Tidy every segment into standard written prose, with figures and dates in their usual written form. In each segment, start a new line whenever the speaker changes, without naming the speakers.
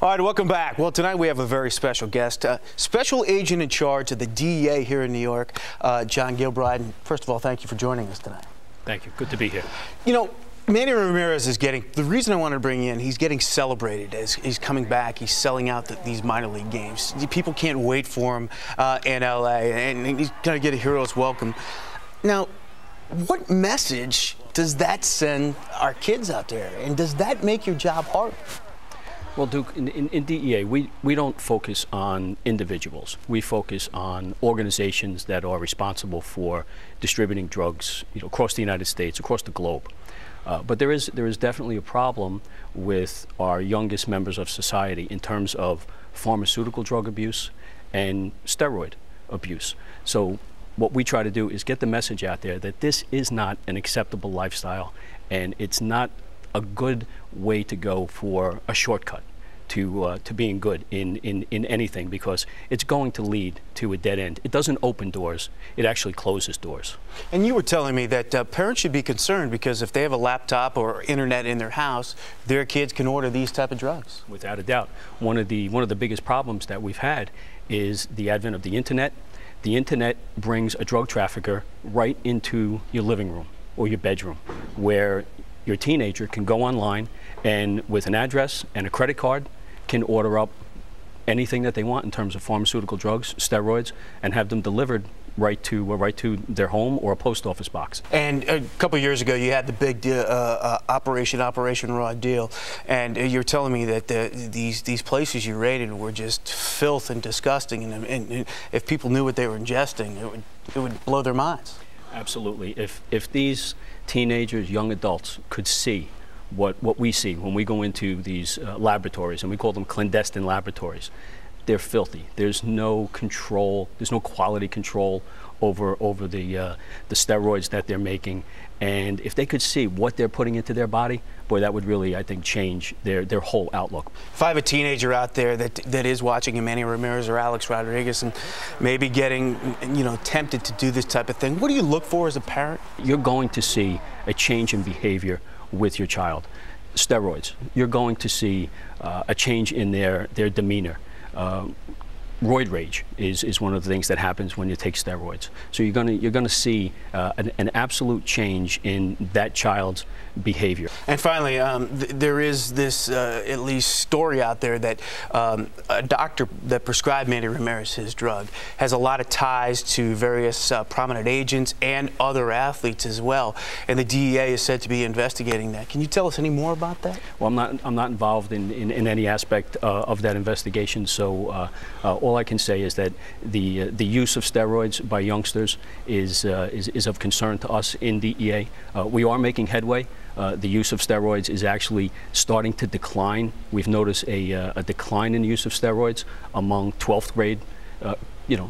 All right, welcome back. Well, tonight we have a very special guest, Special Agent in charge of the DEA here in New York, John Gilbride. And first of all, thank you for joining us tonight.
Thank you. Good to be here.
You know, Manny Ramirez is getting, the reason I wanted to bring you in, he's getting celebrated as he's coming back. He's selling out these minor league games. People can't wait for him in L.A., and he's going to get a hero's welcome. Now, what message does that send our kids out there, and does that make your job harder?
Well, Duke, in DEA, we don't focus on individuals. We focus on organizations that are responsible for distributing drugs, across the United States, across the globe. But there is definitely a problem with our youngest members of society in terms of pharmaceutical drug abuse and steroid abuse. So what we try to do is get the message out there that this is not an acceptable lifestyle, and it's not a good way to go for a shortcut to being good in anything, because it's going to lead to a dead end. It doesn't open doors, it actually closes doors. And
you were telling me that parents should be concerned because if they have a laptop or internet in their house, their kids can order these type of drugs.
Without a doubt. One of the biggest problems that we've had is the advent of the internet. The internet brings a drug trafficker right into your living room or your bedroom, where your teenager can go online and with an address and a credit card can order up anything that they want in terms of pharmaceutical drugs, steroids, and have them delivered right to their home or a post office box.
And a couple of years ago, you had the big Operation Raw deal, and you're telling me that these places you raided were just filth and disgusting, and if people knew what they were ingesting, it would blow their minds.
Absolutely. If these teenagers, young adults, could see what we see when we go into these laboratories, and we call them clandestine laboratories, they're filthy. There's no control, there's no quality control over the steroids that they're making. And if they could see what they're putting into their body, boy, that would really, I think, change their whole outlook.
If I have a teenager out there that is watching Manny Ramirez or Alex Rodriguez and maybe getting, tempted to do this type of thing, what do you look for as a parent?
You're going to see a change in behavior with your child. Steroids, you're going to see a change in their demeanor. Roid rage is one of the things that happens when you take steroids. So you're gonna see an absolute change in that child's behavior.
And finally, there is this at least story out there that a doctor that prescribed Manny Ramirez his drug has a lot of ties to various prominent agents and other athletes as well. And the DEA is said to be investigating that. Can you tell us any more about that?
Well, I'm not involved in any aspect of that investigation. So all I can say is that the use of steroids by youngsters is of concern to us in DEA. We are making headway. The use of steroids is actually starting to decline. We've noticed a decline in the use of steroids among 12th grade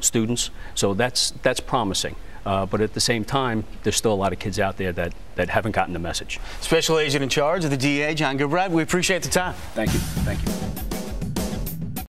students. So that's promising. But at the same time, there's still a lot of kids out there that haven't gotten the message.
Special Agent in charge of the DEA, John Gilbride, we appreciate the time.
Thank you. Thank you.